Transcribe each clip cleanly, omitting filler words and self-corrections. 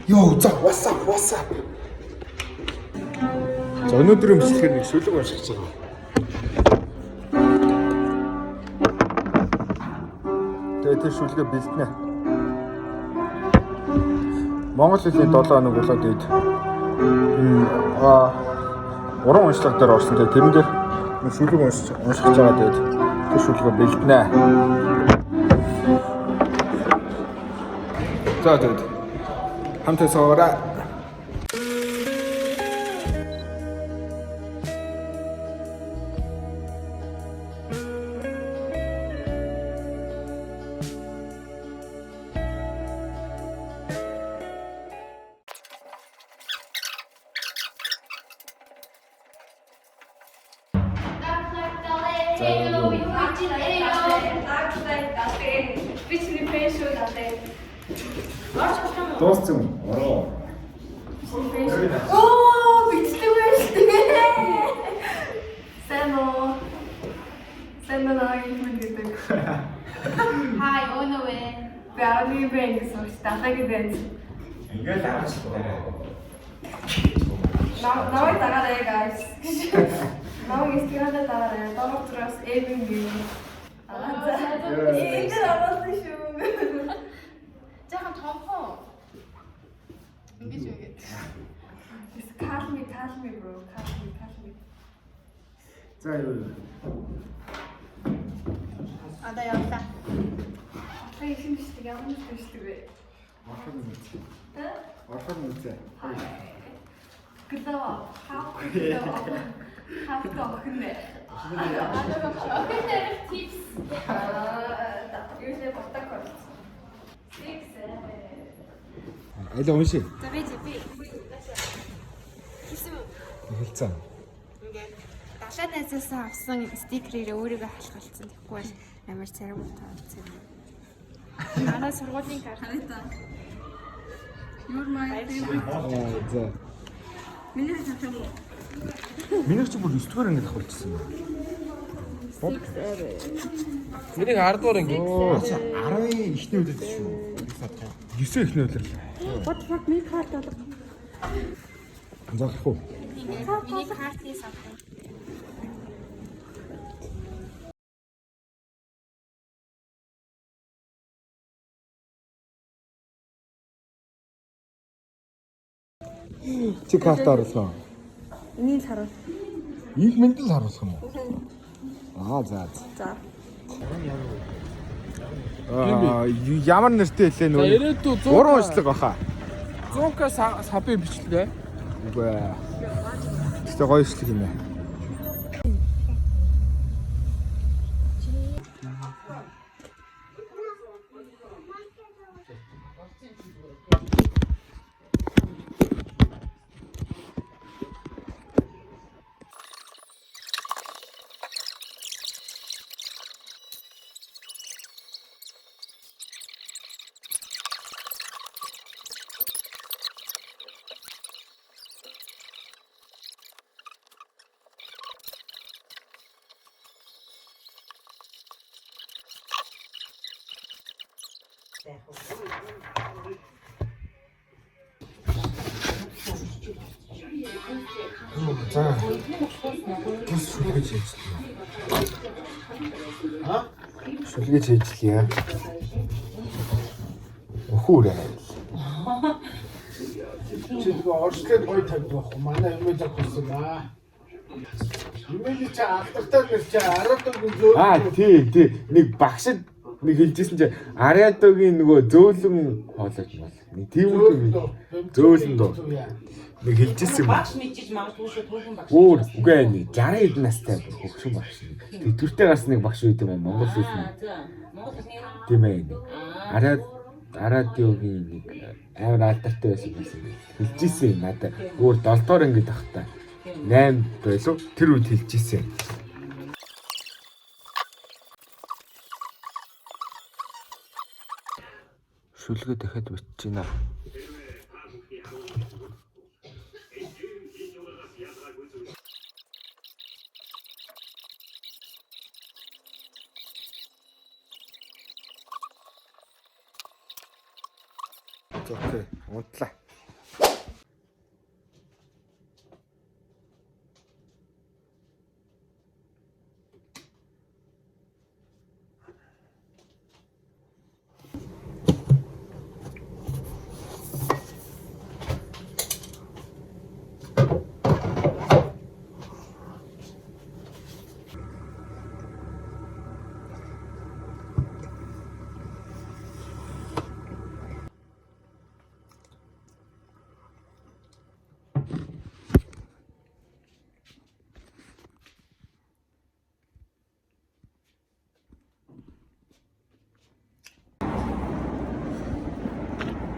Йоо, за what's up? За өнөөдрийн бичлэгээр нэг шүлэг уншиж байгаа. Тэгээд тэр шүлгээ бэлтнэ. Монгол хэлний 7 хоног болоод ид. Уран уншлага дээр орсон. Тэгээд тэрэн дээр нэг шүлэг уншиж байгаа. Тэгээд тэр шүлгээ бэлтнэ. За тэгээд хамтаа суугаа. Дууссан ороо. Оо, бичдэг шүү дээ. Сэмо нагийн гэдэг. Хай, өнөөwe. Бяаны бэнг сууштаа гэдэг. Ингээд авч байгаа. Навай тагараа guys. Навай стигана тагараа. Доктороос эвэн би. Энд аваад шүү. Жахан томхон. Ингэж үгээд. Calm me bro. Calm me. За юу. Одоо явлаа. Хай юм биш тэг ямар нэг биш тэг. Орхон үзээ. Гэдэг хавтаа хинэ. Окей, tips. Юусе батакос. Аль унши. За би. Хийсэн үү? Хэлцэн. Ингээд далаа найзаасаа авсан стикерээр өөрийгөө халахалцсан. Тэгэхгүй бол амар царим утгаалцсан. Манай сургуулийн карта. Your mind. За. Миний хэлсэн юм. Миний ч бүр 9-р ангид авчихсан юм. Миний 10 дугаар ингэ. 10 ихний үлдэж шүү. 9 ихний үлдэл. What fuck me card алга. Анзаарах уу? Миний картыг авах. Чи карт оруулсан уу? Энийг харуул. Их мэндэл харуулах юм уу? За. За. Ямар нэртэй хэлээ нөө? Ирээдүйн 100 Уран уншлага баха. 100-аас сабын бичлэгээ. Үгүй ээ. Тэгтээ гоё ишлэг юм ээ. За. Бас шүлгэж хийчихлээ. Шүлгэж хийчихлээ. Өхөөрэй. 지금 어렸을 거의 타고 만나 이메일 했어 나. 이메일 차 앞부터 그랬지 알았던 거. Тий. Нэг багшд нэг хэлжсэн чи Ариадогийн нөгөө зөөлөн хоолойч бол. Нэг тийм үү зөөлөн доо. Нэг хэлжсэн юм. Багш мэдчих магадгүй шүү түүхэн багш. Үгүй ээ 60 хэд настай хөгшин багш. Тэтгэвртэй гас нэг багш үйд юм Монгол хэлний. Монгол хэлний Тийм ээ. Ариадогийн нэг амар алдартай байсан байсан. Хэлжсэн юм надад. Өөр 7 доор ингээд тахта 8 байлуу. Тэр үед хэлжсэн. Шүлгээ дахиад бичиж байна. Окей, унтлаа.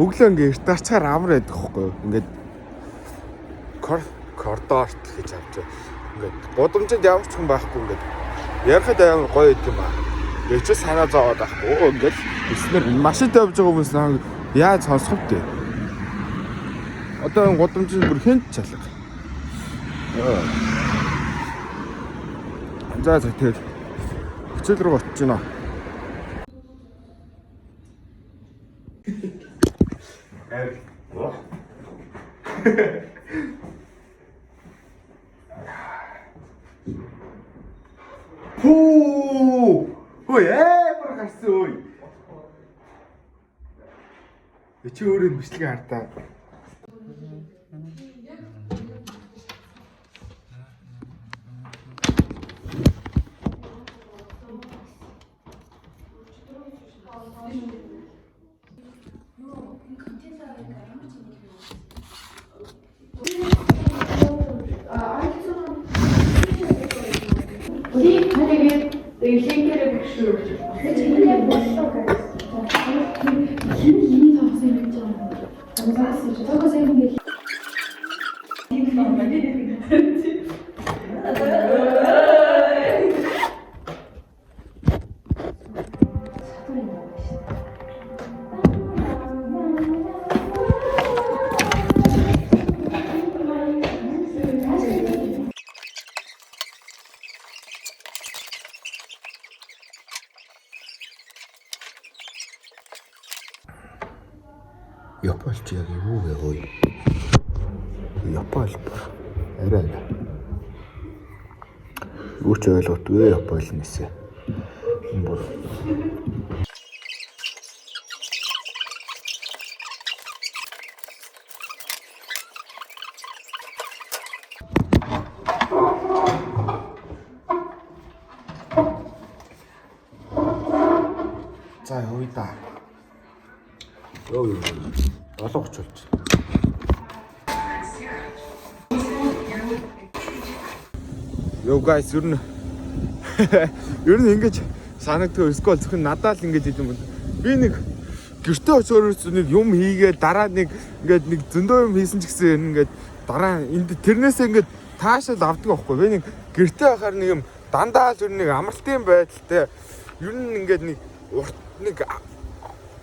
өглөө ингээ эрт гарчаар амар байдаг хөхгүй. Ингээд кордорт гэж авч. Ингээд гудамжинд ямар ч хүн байхгүй ингээд ярахад амар гоё идэв юм аа. Гэвч санаа зовоод байхгүй. Ингээд эснэр машинтай явж байгаа хүмүүс яаж сонсох вэ? Одоо энэ гудамжинд бүр хинт чалга. За тэгээд хичээл рүү очиж гинэ. Хөө! Ой амар гарсан ой. Чи өөрөө бичлэгээ хартаа. Японч яг юу вэ хөөе? Япон бүр арай. Юу ч ойлгохгүй Япон нэсэ. Бүр за юу да. Ёо олон хүч болж. Yo guys ер нь ингэж санагддаг эсвэл зөвхөн надад л ингэж идэм бол би нэг гэртээ очиорс нэг юм хийгээд дараа нэг ингээд нэг зөндөө юм хийсэн ч гэсэн ингээд дараа энд тэрнээсээ ингээд таашаал авдаг байхгүй би нэг гэртээ байхаар нэг юм дандаа л ер нь нэг амралтын байдалтай ер нь ингээд нэг урт нэг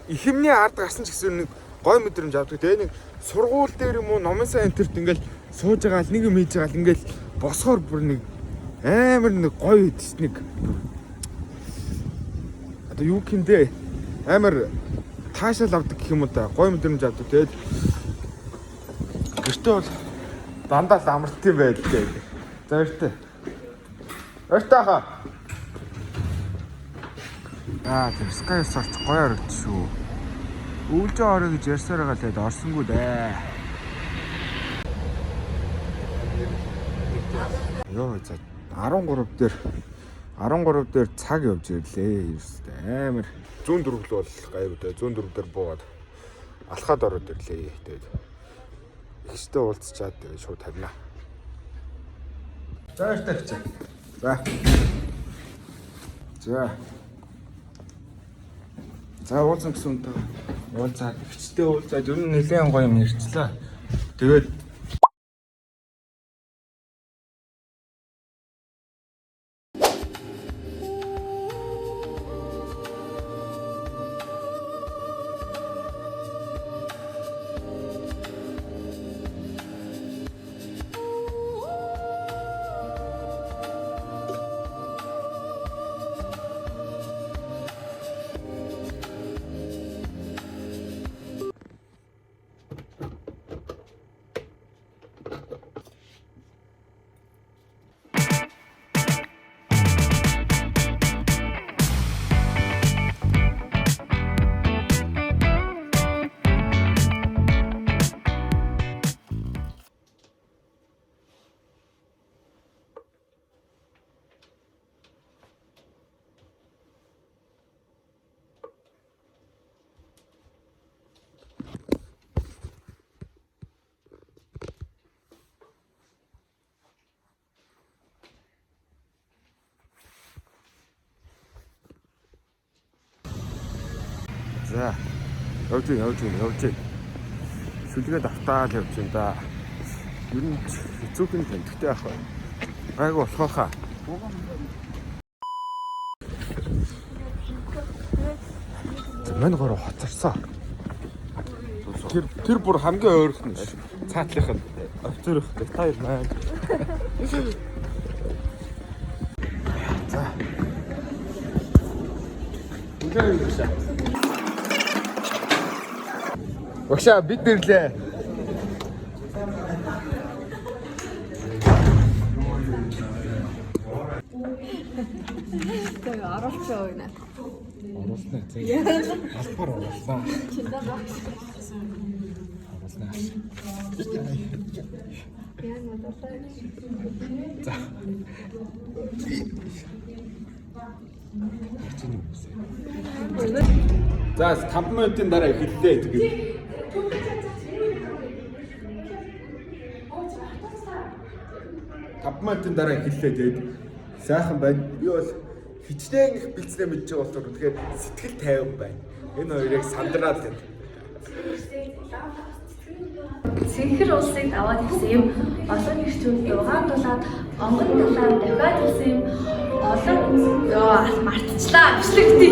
их юмний ард гарсан ч гэсэн нэг гой мэдрэмж авдаг. Тэгээ нэг сургууль дээр юм уу номын сайн энтерт ингээл сууж байгаа л нэг юм хийж байгаа л ингээл босхоор бүр нэг амар нэг гоё идэс нэг одоо юу гэмдэ амар таашаал авдаг гэх юм уу та гоё мэдрэмж авдаг. Тэгээд гэртээ бол дандаа л амралтын байдалтай. За өртөө. Өртөө хаа. Тэр Sky Search гоё харагд шүү. Өвлжөө орё гэж ярьсаар байгаа л тэгээд орсонгүй дээ. Йоо за 13 дээр цаг явж ирлээ. Ерөөсөө амар 104 л бол гайгүй дээ. 104 дээр буугаад алхаад ороод ирлээ. Тэгээд ихтэй уулзчаад шууд тавина. За өртөө гэж. За уулзсан гэсэн үнтэй уулзаад ихтэй уулзаад ер нь нэлээд гоё юм ярьчлаа. Тэгээд за явж. Сүлгээд автаад явж байна да. Ер нь хэцүүхэн тэмдэгтэй ах бай. Айгу болохоор хаа. Мань гороо хоцорсоо. Тэр бүр хамгийн ойрхон цаатлах нь офицер детайл маань. За. Үнэхээр юу вэ? Багшаа бид нэрлээ. Тэгээ оруулчихсан уу нэ. Оруулснаа зэ. Албаар оруулсан. Оруулснаа. За. За 5 минутын дараа эхэллээ тэгээд. Минутын дараа эхэллээ тэгээд сайхан байна. Би бол хичнээн их бэлцнээ мэдж байгаа болохоор тэгэхээр сэтгэл тайван байна. Энэ хоёрыг сандраад байна. Цэнхэр улсыг даваад ирсэн юм олон ирчүүд угаандуулаад онгон талаар дахиад ирсэн юм олон мартчихлаа бичлэгтэй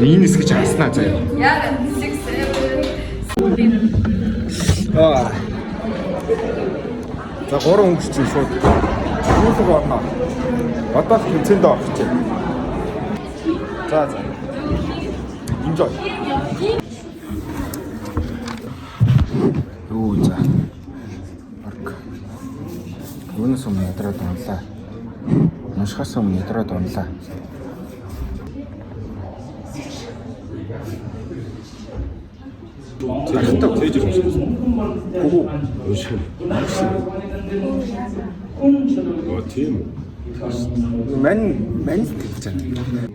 Энэ хэсэг чи хаснаа заяа. Яг 6 За 3 өнгөч чинь шууд юусаг орно. Одоо л тэнцэнд орчих. За. Enjoy. Юу за. Парк. Юунаас өмнө ядраад унлаа. Уншихаас өмнө ядраад унлаа. Захтаг тээж уншсан. Гүү унших. Оо тийм. Мань гэж байна.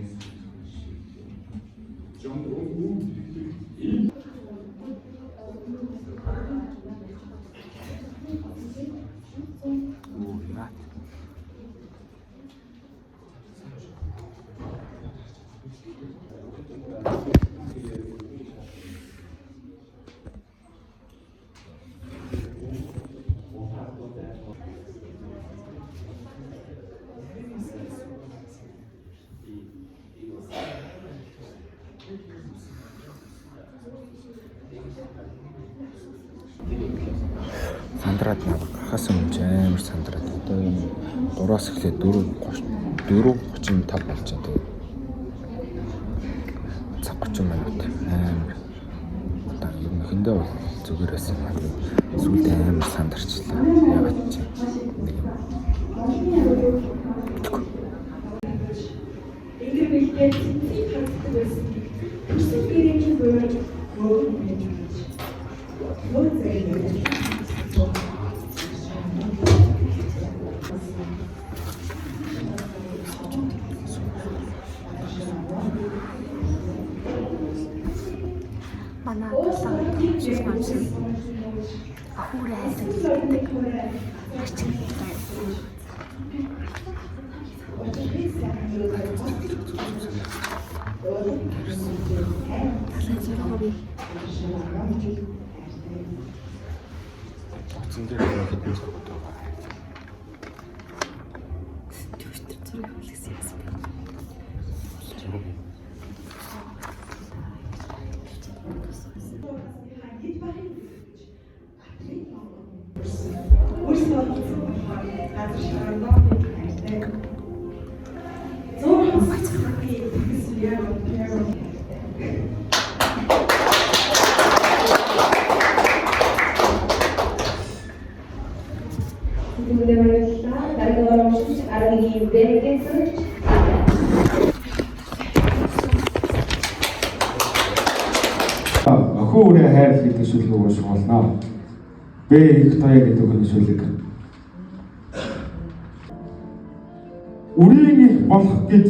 Сандраад хас юм амар сандраад одоо юм 3-аас эхлээд 4:35 болж байгаа. Цаг 30 минут амар. Одоо юм хүндээ бол зүгээр байсан. Сүүлд амар сандарчлаа. Яагаад ч нэг юм. Манай тусаад жишээ маань ахуурай хайдаг. Ачиг Охин хайр гэдэг шүлэг уушгүй болно. Б их тоя гэдэг үгний шүлэг. Үрийн их болох гэж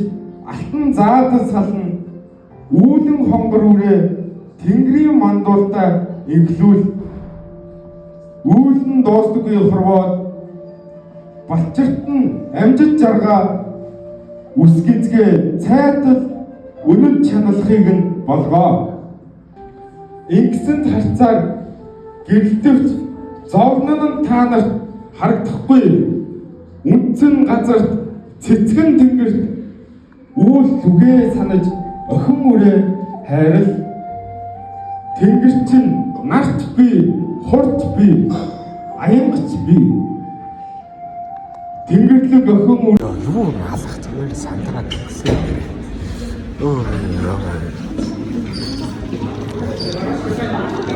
алтан заадан сална. Үүлэн хонгор үрээ тэнгэрийн мандуултаа эвлүүл. Үүлэн дуустдаггүй хорвоод балчирт нь амжиж жаргаа үс гизгээ цайтал үнэн чаналхыг нь болгоо. Ингэсэнд харцаар гэрэлтвч зовлон нь та нарт харагдахгүй. Үндсэн газарт цэцгэн тэнгэрт үйл түгээ санаж охин үрээ хайрал. Тэнгэр чинь нарт би, хурд би, аянгач би. Тэнгэрлэг охин үр юу алах зүгээр сандраад гэсэн.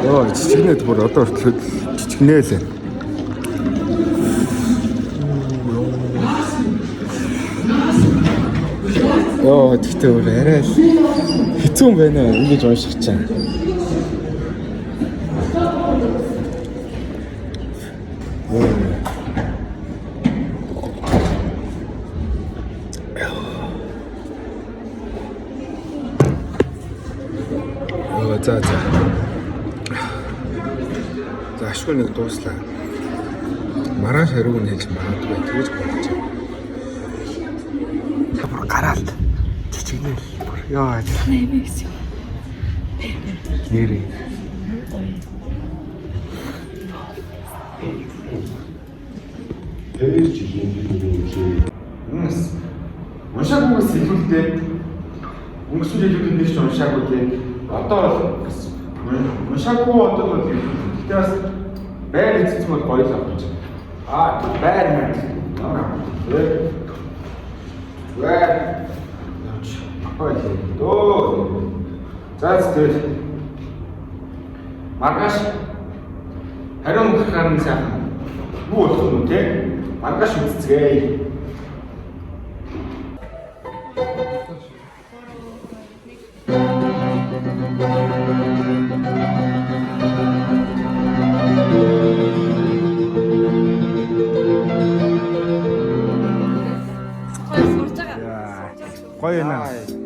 Оо чичгнээд бүр одоо хүртэл чичгнээ лээ. Оо тэгтээ өөр арай л хэцүү юм байна ингэж унших чам. За. За ашгүй нэг дууслаа. Маргааш хариуг нь хэлж магадгүй тэгэж бодож байна. Бүр гараал. Чичгнэл. Яа. Нэмээс юм. Нэрээ. тэр жилийн Үнэс. Уншаагүйс хэлүүлдэ. Өнгөрсөн жилүүд нэг ч уншаагүй тийм. Одоо уншаагүй одоо бол гэхдээ бас байр эцэц бол гоё л авч байна. Байр мэн. Байр. Дөө. Заац маргааш хариун гарахаар нь сайхан. Юу болох юм те? Маргааш үзцгээе. Гоё наа.